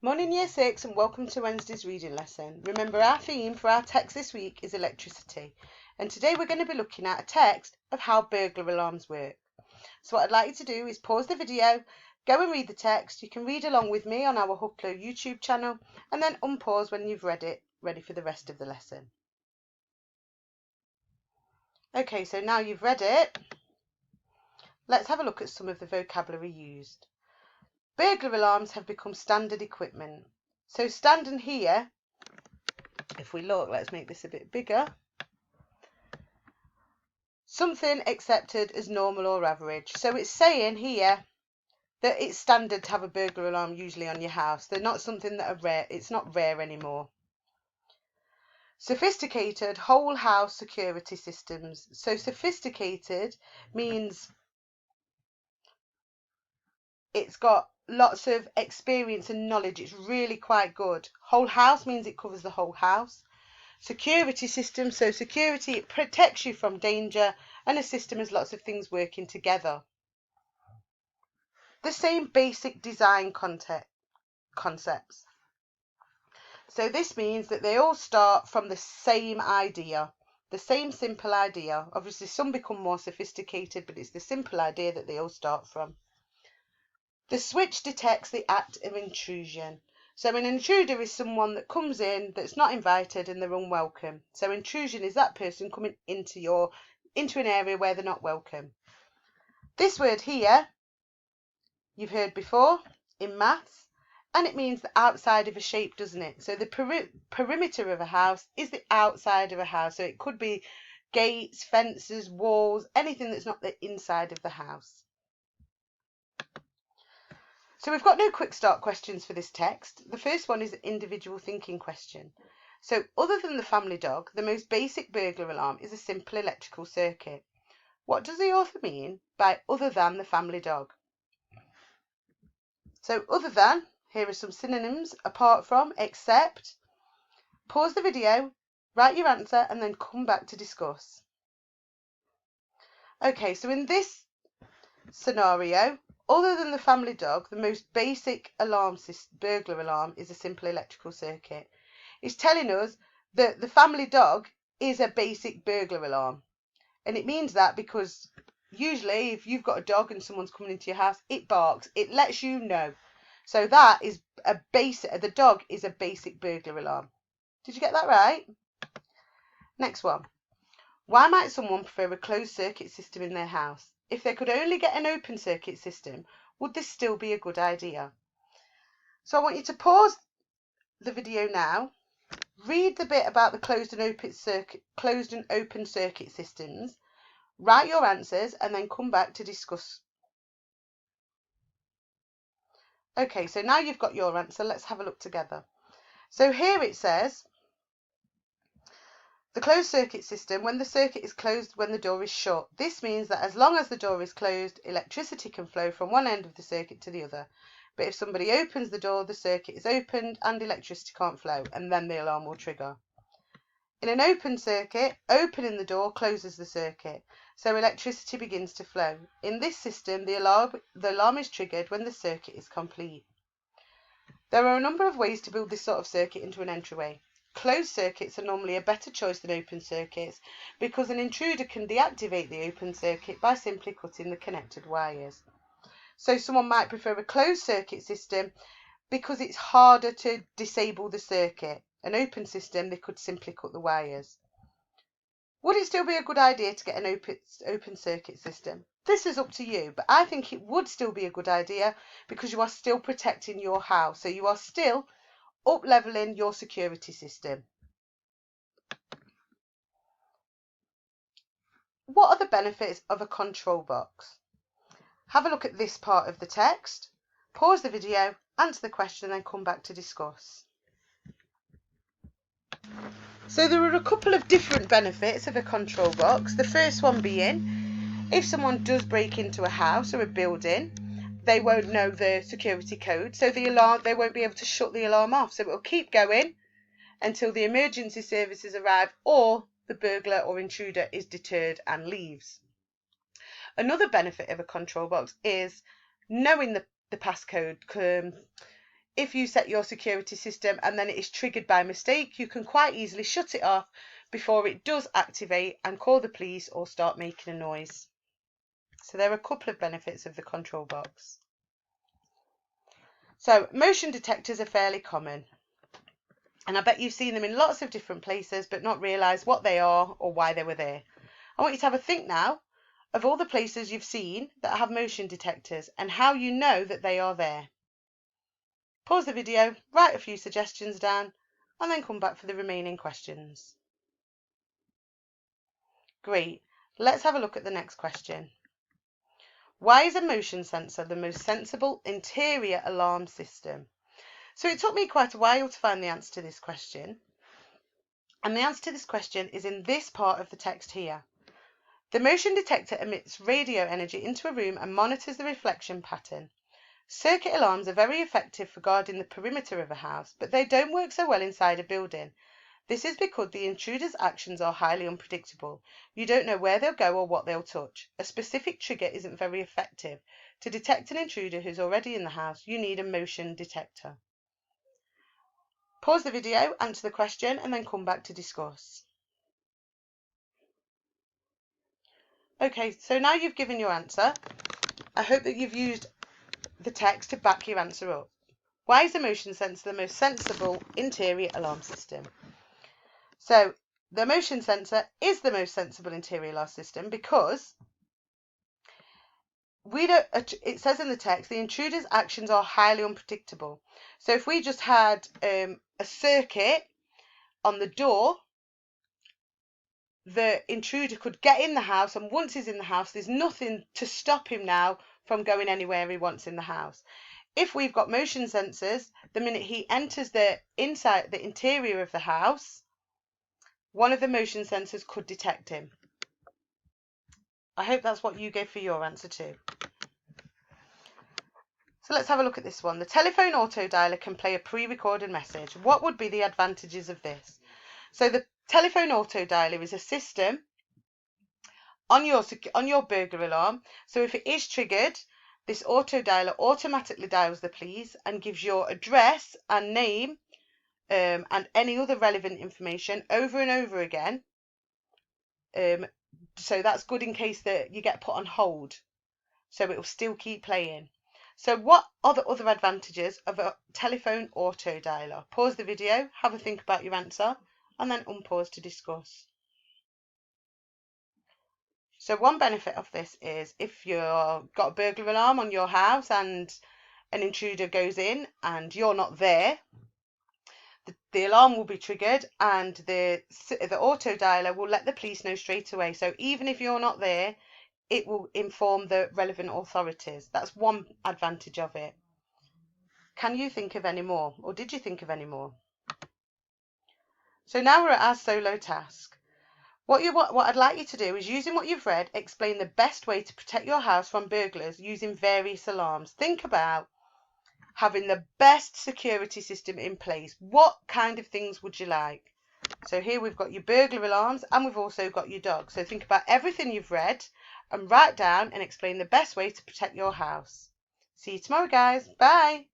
Morning Year 6 and welcome to Wednesday's reading lesson. Remember, our theme for our text this week is electricity, and today we're going to be looking at a text of how burglar alarms work. So what I'd like you to do is pause the video, go and read the text. You can read along with me on our Hooklow YouTube channel and then unpause when you've read it, ready for the rest of the lesson. Okay, so now you've read it, let's have a look at some of the vocabulary used. Burglar alarms have become standard equipment. So standing here, if we look, let's make this a bit bigger. Something accepted as normal or average. So it's saying here that it's standard to have a burglar alarm usually on your house. They're not something that are rare. It's not rare anymore. Sophisticated whole house security systems. So sophisticated means it's got lots of experience and knowledge. It's really quite good. Whole house means it covers the whole house. Security system, so security, it protects you from danger, and a system has lots of things working together. The same basic design concepts. So this means that they all start from the same idea, the same simple idea. Obviously some become more sophisticated, but it's the simple idea that they all start from. The switch detects the act of intrusion. So an intruder is someone that comes in that's not invited and they're unwelcome. So intrusion is that person coming into an area where they're not welcome. This word here, you've heard before in maths, and it means the outside of a shape, doesn't it? So the perimeter of a house is the outside of a house. So it could be gates, fences, walls, anything that's not the inside of the house. So we've got no quick start questions for this text. The first one is an individual thinking question. So other than the family dog, the most basic burglar alarm is a simple electrical circuit. What does the author mean by other than the family dog? So other than, here are some synonyms: apart from, except. Pause the video, write your answer and then come back to discuss. Okay, so in this scenario, other than the family dog, the most basic burglar alarm is a simple electrical circuit. It's telling us that the family dog is a basic burglar alarm. And it means that because usually if you've got a dog and someone's coming into your house, it barks, it lets you know. So that is the dog is a basic burglar alarm. Did you get that right? Next one. Why might someone prefer a closed circuit system in their house? If they could only get an open circuit system, would this still be a good idea? So I want you to pause the video now, read the bit about the closed and open circuit systems, write your answers and then come back to discuss. Okay, so now you've got your answer, let's have a look together. So here it says, the closed circuit system, when the circuit is closed when the door is shut. This means that as long as the door is closed, electricity can flow from one end of the circuit to the other. But if somebody opens the door, the circuit is opened and electricity can't flow, and then the alarm will trigger. In an open circuit, opening the door closes the circuit, so electricity begins to flow. In this system, the alarm is triggered when the circuit is complete. There are a number of ways to build this sort of circuit into an entryway. Closed circuits are normally a better choice than open circuits because an intruder can deactivate the open circuit by simply cutting the connected wires. So someone might prefer a closed circuit system because it's harder to disable the circuit. An open system, they could simply cut the wires. Would it still be a good idea to get an open circuit system? This is up to you, but I think it would still be a good idea because you are still protecting your house. So you are still up-leveling your security system. What are the benefits of a control box? Have a look at this part of the text, pause the video, answer the question, and then come back to discuss. So there are a couple of different benefits of a control box. The first one being, if someone does break into a house or a building, they won't know the security code, so they won't be able to shut the alarm off. So it will keep going until the emergency services arrive or the burglar or intruder is deterred and leaves. Another benefit of a control box is knowing the passcode. if you set your security system and then it is triggered by mistake, you can quite easily shut it off before it does activate and call the police or start making a noise. So there are a couple of benefits of the control box. So motion detectors are fairly common, and I bet you've seen them in lots of different places but not realised what they are or why they were there. I want you to have a think now of all the places you've seen that have motion detectors and how you know that they are there. Pause the video, write a few suggestions down, and then come back for the remaining questions. Great. Let's have a look at the next question. Why is a motion sensor the most sensible interior alarm system? So it took me quite a while to find the answer to this question. And the answer to this question is in this part of the text here. The motion detector emits radio energy into a room and monitors the reflection pattern. Circuit alarms are very effective for guarding the perimeter of a house, but they don't work so well inside a building. This is because the intruder's actions are highly unpredictable. You don't know where they'll go or what they'll touch. A specific trigger isn't very effective. To detect an intruder who's already in the house, you need a motion detector. Pause the video, answer the question, and then come back to discuss. Okay, so now you've given your answer. I hope that you've used the text to back your answer up. Why is the motion sensor the most sensible interior alarm system? So the motion sensor is the most sensible interior alarm system because it says in the text, the intruder's actions are highly unpredictable. So if we just had a circuit on the door, the intruder could get in the house, and once he's in the house, there's nothing to stop him now from going anywhere he wants in the house. If we've got motion sensors, the minute he enters the interior of the house, one of the motion sensors could detect him. I hope that's what you gave for your answer too. So let's have a look at this one. The telephone auto dialer can play a pre-recorded message. What would be the advantages of this? So the telephone auto dialer is a system on your burglar alarm. So if it is triggered, this auto dialer automatically dials the police and gives your address and name and any other relevant information over and over again. So that's good in case that you get put on hold. So it will still keep playing. So what are the other advantages of a telephone auto dialer? Pause the video, have a think about your answer, and then unpause to discuss. So one benefit of this is if you've got a burglar alarm on your house and an intruder goes in and you're not there, the alarm will be triggered and the auto dialer will let the police know straight away. So even if you're not there, it will inform the relevant authorities. That's one advantage of it. Can you think of any more, or did you think of any more? So now we're at our solo task. What I'd like you to do is, using what you've read, explain the best way to protect your house from burglars using various alarms. Think about having the best security system in place. What kind of things would you like? So here we've got your burglar alarms and we've also got your dog. So think about everything you've read and write down and explain the best way to protect your house. See you tomorrow, guys. Bye.